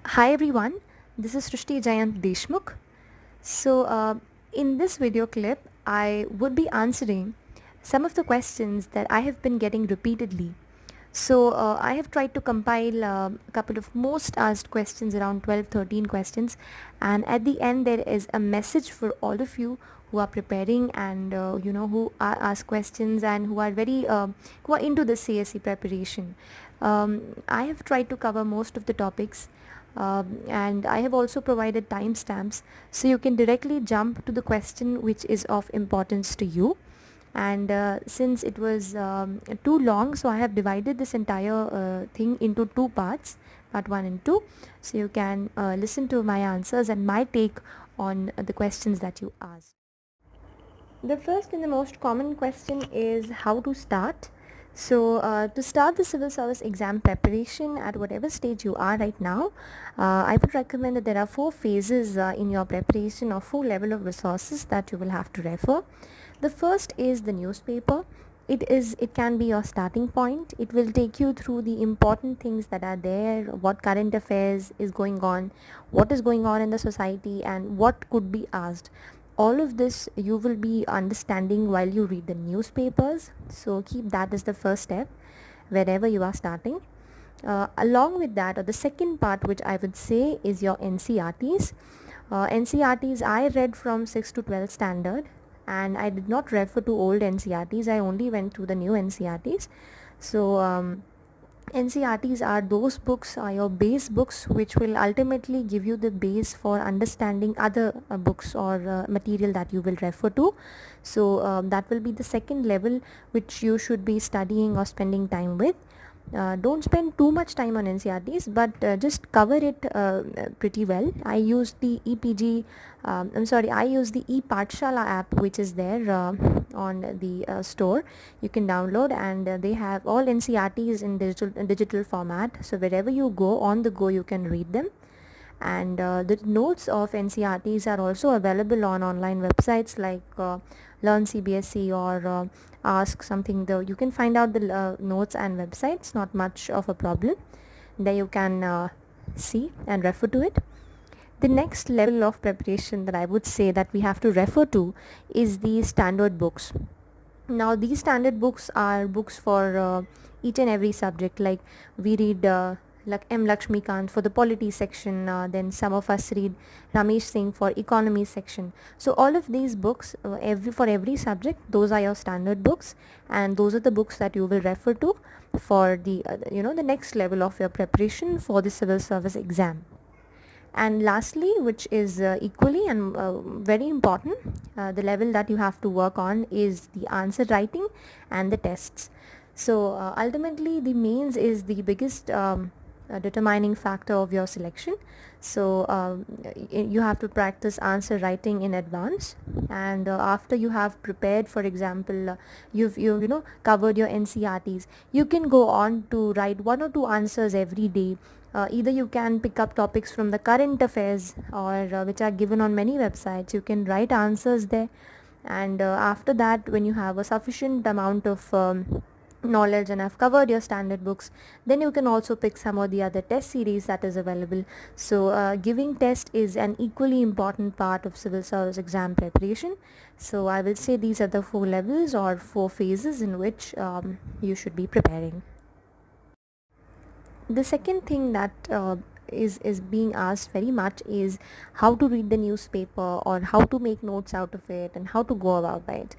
Hi everyone, this is Srushti Jayant Deshmukh. In this video clip, I would be answering some of the questions that I have been getting repeatedly. I have tried to compile a couple of most asked questions, around 12, 13 questions, and at the end there is a message for all of you who are preparing and who are ask questions and who are who are into the CSE preparation. I have tried to cover most of the topics, and I have also provided timestamps so you can directly jump to the question which is of importance to you. And since it was too long, so I have divided this entire thing into two parts, part 1 and 2, so you can listen to my answers and my take on the questions that you asked. The first and the most common question is how to start. To start the civil service exam preparation at whatever stage you are right now, I would recommend that there are 4 phases in your preparation, or 4 level of resources that you will have to refer. The first is the newspaper. It can be your starting point. It will take you through the important things that are there, what current affairs is going on, what is going on in the society, and what could be asked. All of this you will be understanding while you read the newspapers, so keep that as the first step wherever you are starting. Along with that, or the second part, which I would say, is your NCRTs. NCRTs I read from 6 to 12 standard, and I did not refer to old NCRTs. I only went through the new NCRTs. NCRTs are those books, are your base books, which will ultimately give you the base for understanding other books or material that you will refer to. That will be the second level which you should be studying or spending time with. Don't spend too much time on NCRTs, but just cover it pretty well. I use the I use the ePathshala app, which is there on the store. You can download, and they have all NCRTs in digital format. So wherever you go, on the go, you can read them. And the notes of NCRTs are also available on online websites like Learn CBSE or Ask Something. Though you can find out the notes and websites, not much of a problem. There you can see and refer to it. The next level of preparation that I would say that we have to refer to is the standard books. Now these standard books are books for each and every subject. Like we read like M. Lakshmikant for the polity section, then some of us read Ramesh Singh for economy section. So all of these books, for every subject, those are your standard books, and those are the books that you will refer to for the the next level of your preparation for the civil service exam. And lastly, which is equally and very important, the level that you have to work on is the answer writing and the tests. Ultimately, the mains is the biggest determining factor of your selection. You have to practice answer writing in advance, and after you have prepared, for example, you've covered your NCRTs, you can go on to write 1 or 2 answers every day. Either you can pick up topics from the current affairs, or which are given on many websites. You can write answers there, and after that, when you have a sufficient amount of knowledge and have covered your standard books, then you can also pick some of the other test series that is available. Giving test is an equally important part of civil service exam preparation. So I will say these are the 4 levels or 4 phases in which you should be preparing. The second thing that is being asked very much is how to read the newspaper, or how to make notes out of it, and how to go about it.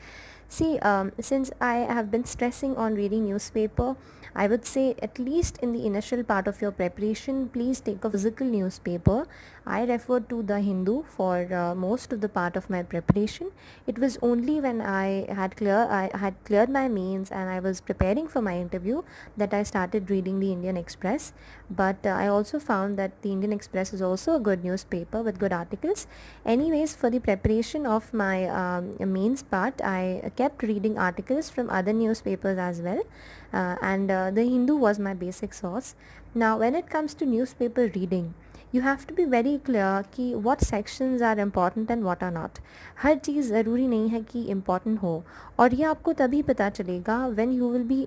See, since I have been stressing on reading newspaper, I would say, at least in the initial part of your preparation, please take a physical newspaper. I referred to the Hindu for most of the part of my preparation. It was only when I had cleared my means and I was preparing for my interview that I started reading the Indian Express. But I also found that the Indian Express is also a good newspaper with good articles. Anyways, for the preparation of my mains part, I kept reading articles from other newspapers as well, and the Hindu was my basic source. Now when it comes to newspaper reading, You have to be very clear कि what sections are important and what are not. हर चीज़ ज़रूरी नहीं है कि important हो, और ये आपको तभी पता चलेगा when you will be,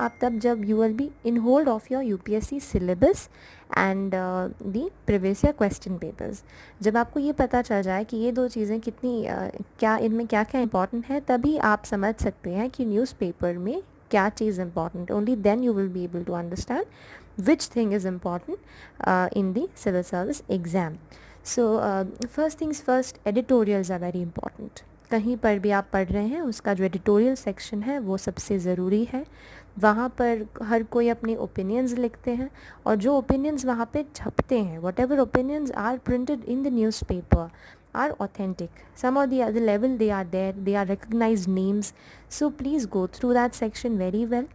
आप तब जब you will be in hold of your UPSC syllabus and the previous year question papers. जब आपको ये पता चल जाए कि ये दो चीज़ें कितनी क्या इनमें क्या क्या important है, तभी आप समझ सकते हैं कि न्यूज़पेपर में क्या चीज़ important. Only then you will be able to understand which thing is important in the civil service exam. So first things first, editorials are very important. कहीं पर भी आप पढ़ रहे हैं उसका जो एडिटोरियल सेक्शन है वो सबसे ज़रूरी है. वहाँ पर हर कोई अपने ओपिनियंस लिखते हैं, और जो ओपिनियंस वहाँ पे छपते हैं, whatever opinions are printed in the newspaper are authentic. Some of the other level they are there, they are recognized names. So please go through that section very well.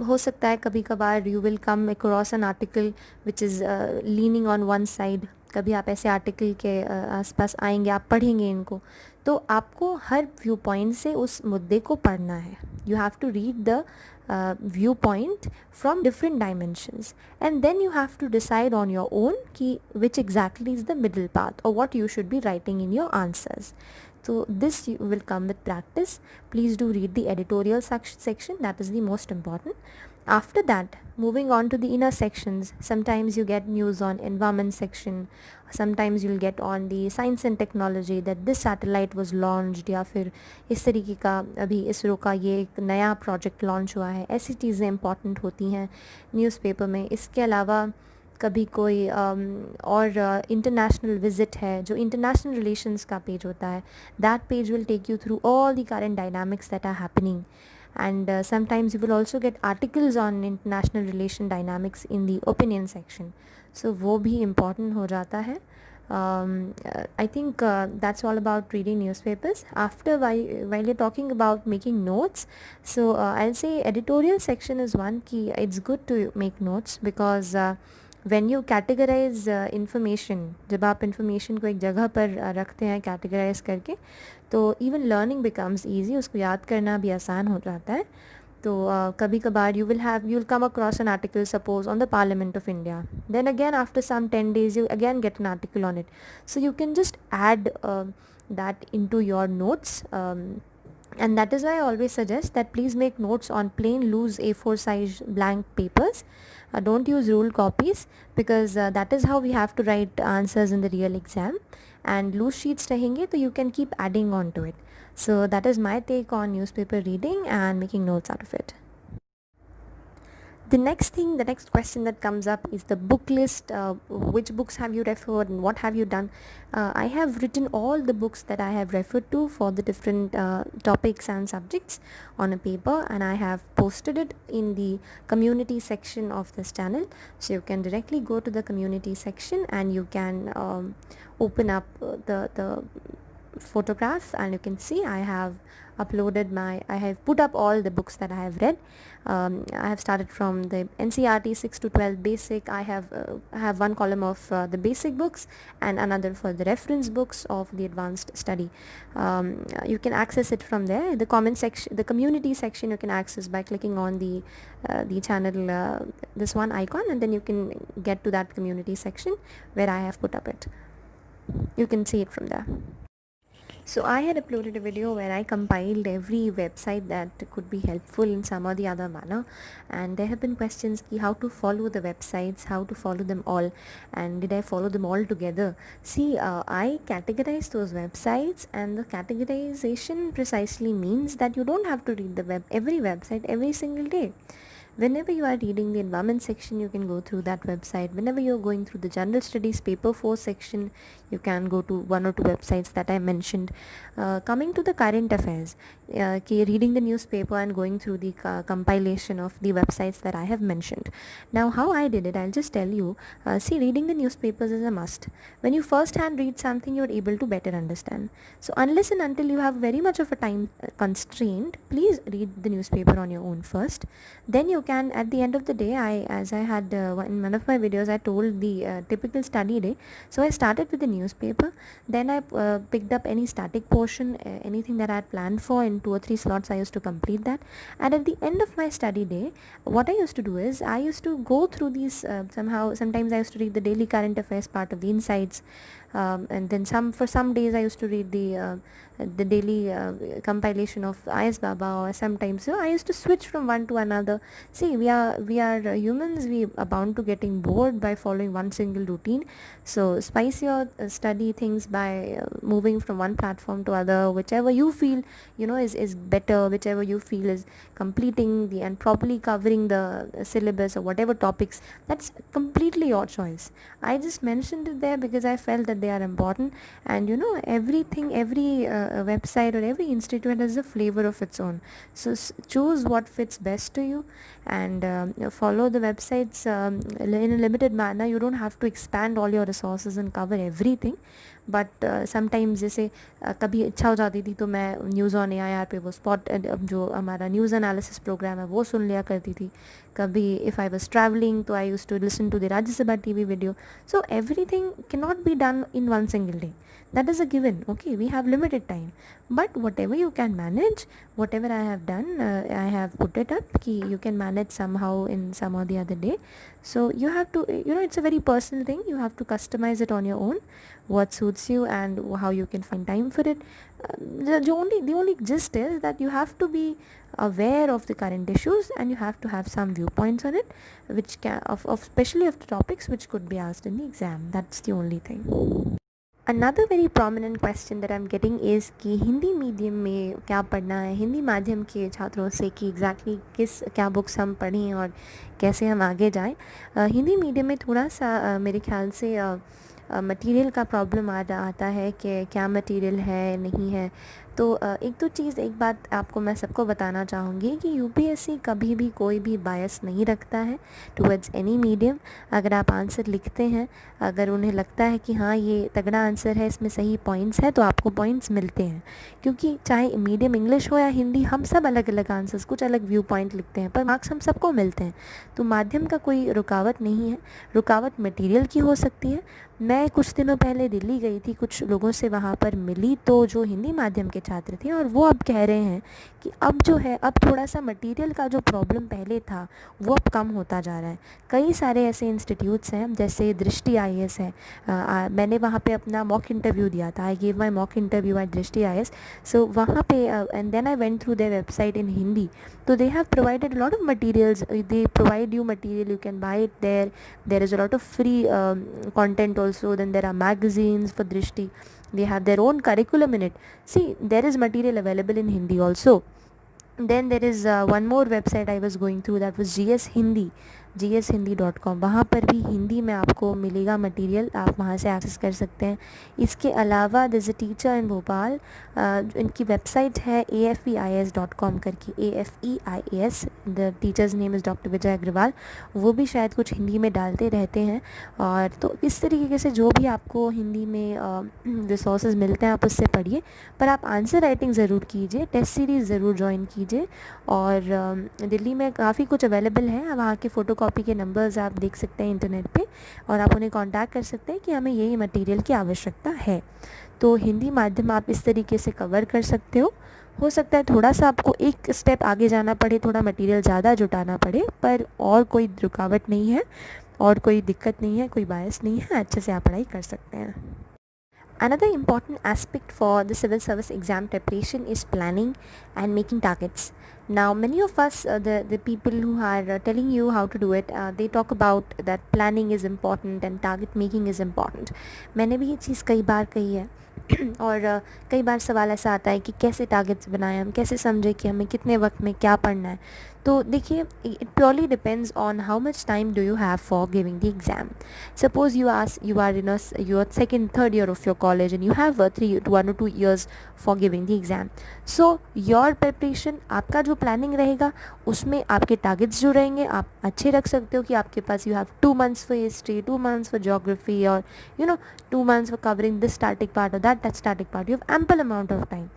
हो सकता है कभी कभार you will come across an article which is leaning on one side. कभी आप ऐसे article के आसपास आएंगे, आप पढ़ेंगे इनको, तो आपको हर व्यू पॉइंट से उस मुद्दे को पढ़ना है. You have to read the view point from different dimensions, and then you have to decide on your own कि which exactly is the middle path और what you should be writing in your answers. So this will come with practice. Please do read the editorial section, that is the most important. After that, moving on to the inner sections, sometimes you get news on environment section, sometimes you'll get on the science and technology that this satellite was launched, या फिर इस तरीके का अभी इसरो का ये एक नया प्रोजेक्ट लॉन्च हुआ है. ऐसी चीज़ें इंपॉर्टेंट होती हैं न्यूज़पेपर में. इसके अलावा कभी कोई और इंटरनेशनल विज़िट है, जो इंटरनेशनल रिलेशंस का पेज होता है, that page will take you through all the current dynamics that are happening. and sometimes you will also get articles on international relation dynamics in the opinion section, so वो भी important हो जाता है. I think that's all about reading newspapers. After while you're talking about making notes, so I'll say editorial section is one key. It's good to make notes because when you categorize information, जब आप information को एक जगह पर रखते हैं categorize करके, तो even learning becomes easy, उसको याद करना भी आसान हो जाता है. तो कभी कभार you'll come across an article, suppose on the Parliament of India, then again after some 10 days you again get an article on it, so you can just add that into your notes. And that is why I always suggest that please make notes on plain loose A4 size blank papers. Don't use ruled copies, because that is how we have to write answers in the real exam, and loose sheets रहेंगे तो you can keep adding on to it. So that is my take on newspaper reading and making notes out of it. The next question that comes up is the book list. Which books have you referred and what have you done? I have written all the books that I have referred to for the different topics and subjects on a paper, and I have posted it in the community section of this channel. So you can directly go to the community section and you can open up the photograph, and you can see I have put up all the books that I have read. I have started from the NCERT 6 to 12 basic. I have one column of the basic books and another for the reference books of the advanced study. You can access it from there. The comment section, the community section, you can access by clicking on the channel, this one icon, and then you can get to that community section where I have put up it. You can see it from there. So I had uploaded a video where I compiled every website that could be helpful in some or the other manner, and there have been questions ki how to follow the websites, how to follow them all, and did I follow them all together. See, I categorize those websites, and the categorization precisely means that you don't have to read every website every single day. Whenever you are reading the environment section, you can go through that website. Whenever you're going through the general studies paper 4 section, you can go to one or two websites that I mentioned. Coming to the current affairs, reading the newspaper and going through the compilation of the websites that I have mentioned. Now how I did it, I'll just tell you. See, reading the newspapers is a must. When you first hand read something, you're able to better understand. So unless and until you have very much of a time constraint, please read the newspaper on your own first. Then you can, at the end of the day, as I had in one of my videos, I told the typical study day. So I started with the newspaper, then I picked up any static portion, anything that I had planned for in 2 or 3 slots. I used to complete that, and at the end of my study day, what I used to do is I used to go through these sometimes I used to read the daily current affairs part of the insights, and then for some days I used to read the daily compilation of IS Baba, or sometimes, so I used to switch from one to another. See, we are humans. We are bound to getting bored by following one single routine. So spice your study things by moving from one platform to other, whichever you feel is better, whichever you feel is completing the and properly covering the syllabus or whatever topics. That's completely your choice. I just mentioned it there because I felt that they are important, and every website or every institute has a flavor of its own. So choose what fits best to you, and follow the websites in a limited manner. You don't have to expand all your resources and cover everything, but sometimes जैसे कभी इच्छा हो जाती थी तो मैं news on AIR पे वो स्पॉट जो हमारा न्यूज़ एनालिसिस प्रोग्राम है वो सुन लिया करती थी. कभी इफ़ आई वॉज ट्रैवलिंग तो I use to listen to the Rajya Sabha TV video. So everything can not be done in one single day. That is a given. Okay, we have limited time, but whatever you can manage, whatever I have done, I have put it up ki you can manage somehow in some or the other day. So you have to, it's a very personal thing. You have to customize it on your own, what suits you and how you can find time for it. The only gist is that you have to be aware of the current issues, and you have to have some viewpoints on it, which of especially of the topics which could be asked in the exam. That's the only thing. Another very prominent question that I'm getting is कि Hindi medium में क्या पढ़ना है, हिंदी माध्यम के छात्रों से कि एग्जैक्टली क्या बुक्स हम पढ़ें और कैसे हम आगे जाएं. हिंदी मीडियम में थोड़ा सा मेरे ख्याल से मटेरियल का प्रॉब्लम आता है कि क्या मटेरियल है नहीं है. तो एक बात आपको मैं सबको बताना चाहूँगी कि UPSC कभी भी कोई भी बायस नहीं रखता है टुवर्ड्स एनी मीडियम. अगर आप आंसर लिखते हैं, अगर उन्हें लगता है कि हाँ ये तगड़ा आंसर है, इसमें सही पॉइंट्स है, तो आपको पॉइंट्स मिलते हैं. क्योंकि चाहे मीडियम इंग्लिश हो या हिंदी, हम सब अलग अलग आंसर्स, कुछ अलग व्यू पॉइंट लिखते हैं, पर मार्क्स हम सबको मिलते हैं. तो माध्यम का कोई रुकावट नहीं है. रुकावट मटेरियल की हो सकती है. मैं कुछ दिनों पहले दिल्ली गई थी, कुछ लोगों से वहाँ पर मिली, तो जो हिंदी माध्यम के छात्र थे, और वो अब कह रहे हैं कि अब जो है, अब थोड़ा सा मटेरियल का जो प्रॉब्लम पहले था वो अब कम होता जा रहा है. कई सारे ऐसे इंस्टीट्यूट्स हैं, जैसे दृष्टि IAS है. मैंने वहाँ पे अपना मॉक इंटरव्यू दिया था. I gave my mock interview at Drishti IAS. So वहाँ पे and then I went through their website in Hindi. तो they have provided lot of materials. They provide you material, you can buy it there. There is a lot of free content also. Then there are magazines for Drishti. They have their own curriculum in it. See, there is material available in Hindi also. Then there is one more website I was going through, that was GS Hindi, gshindy.com. वहाँ पर भी हिंदी में आपको मिलेगा material, आप वहाँ से access कर सकते हैं. इसके अलावा this a teacher in Bhopal, इनकी वेबसाइट है afeis.com करके, AFEIAS. The teacher's name is doctor Vijay Agarwal. वो भी शायद कुछ हिंदी में डालते रहते हैं. और तो इस तरीके से जो भी आपको हिंदी में रिसोर्सेज मिलते हैं, आप उससे पढ़िए. पर आप आंसर राइटिंग ज़रूर कीजिए, टेस्ट सीरीज़ ज़रूर ज्वाइन कीजिए. और दिल्ली में काफ़ी कुछ अवेलेबल है. वहाँ के फ़ोटोकॉपी के नंबर्स आप देख सकते हैं इंटरनेट पे, और आप उन्हें कांटेक्ट कर सकते हैं कि हमें यही मटेरियल की आवश्यकता है. तो हिंदी माध्यम आप इस तरीके से कवर कर सकते हो सकता है थोड़ा सा आपको एक स्टेप आगे जाना पड़े, थोड़ा मटेरियल ज़्यादा जुटाना पड़े, पर और कोई रुकावट नहीं है, और कोई दिक्कत नहीं है, कोई बायस नहीं है. अच्छे से आप पढ़ाई कर सकते हैं. Another important aspect for the civil service exam preparation is planning and making targets. Now many of us, the people who are telling you how to do it, they talk about that planning is important and target making is important. मैंने भी ये चीज़ कई बार कही है. और कई बार सवाल ऐसा आता है कि कैसे टारगेट्स बनाएं, हम कैसे समझें कि हमें कितने वक्त में क्या पढ़ना है. तो देखिए, it purely depends on how much time do you have for giving the exam. Suppose you are in your second third year of your college and you have 1 or 2 years for giving the exam. So your preparation, आपका जो planning रहेगा उसमें आपके targets जो रहेंगे आप अच्छे रख सकते हो कि आपके पास you have 2 months for history, 2 months for geography, or 2 months for covering this static part or that static part. You have ample amount of time.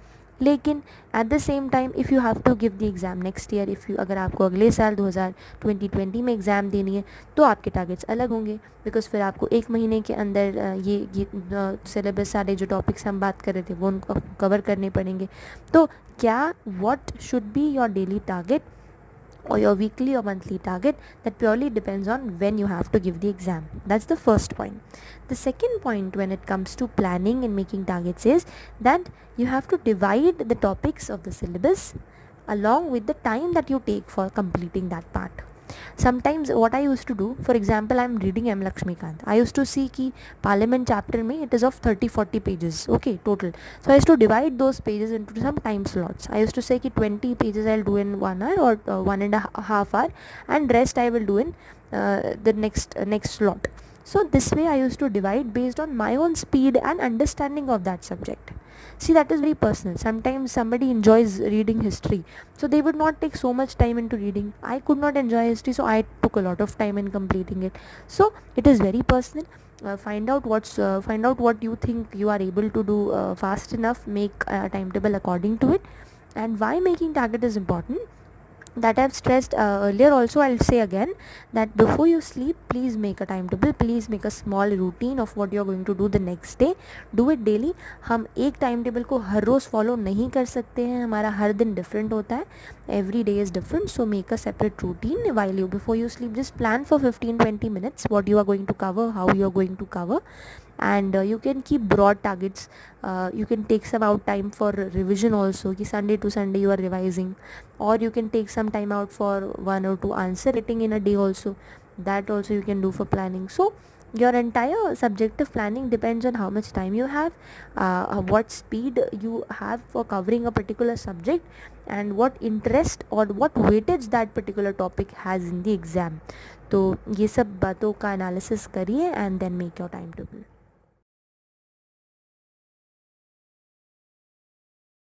लेकिन at the same time if you have to give the exam next year, if you अगर आपको अगले साल 2020 में exam देनी है तो आपके टारगेट्स अलग होंगे, बिकॉज फिर आपको एक महीने के अंदर ये सिलेबस सारे जो टॉपिक्स हम बात कर रहे थे वो उनको कवर करने पड़ेंगे. तो क्या what should be your daily target or your weekly or monthly target, that purely depends on when you have to give the exam. That's the first point. The second point when it comes to planning and making targets is that you have to divide the topics of the syllabus along with the time that you take for completing that part. Sometimes what I used to do, for example, I'm reading M Lakshmikant. I used to see ki parliament chapter mein it is of 30-40 pages, okay, total. So I used to divide those pages into some time slots. I used to say ki 20 pages I'll do in 1 hour or 1.5 hour, and rest I will do in the next slot. So this way I used to divide based on my own speed and understanding of that subject. See, that is very personal. Sometimes somebody enjoys reading history, so they would not take so much time into reading. I could not enjoy history, so I took a lot of time in completing it. So it is very personal. Find out what you think you are able to do fast enough. Make a timetable according to it. And why making target is important, that I've stressed earlier also, I'll say again, that before you sleep, please make a timetable, please make a small routine of what you're going to do the next day. Do it daily. हम एक time table को हर रोज़ follow नहीं कर सकते हैं, हमारा हर दिन different होता है, every day is different. So make a separate routine while you before you sleep. Just plan for 15-20 minutes what you are going to cover, how you are going to cover, and you can keep broad targets. You can take some out time for revision also, ki Sunday to Sunday you are revising, or you can take some time out for 1 or 2 answer writing in a day also. That also you can do for planning. So your entire subjective planning depends on how much time you have, what speed you have for covering a particular subject, and what interest or what weightage that particular topic has in the exam. तो ये सब बातों का analysis करिए and then make your time table.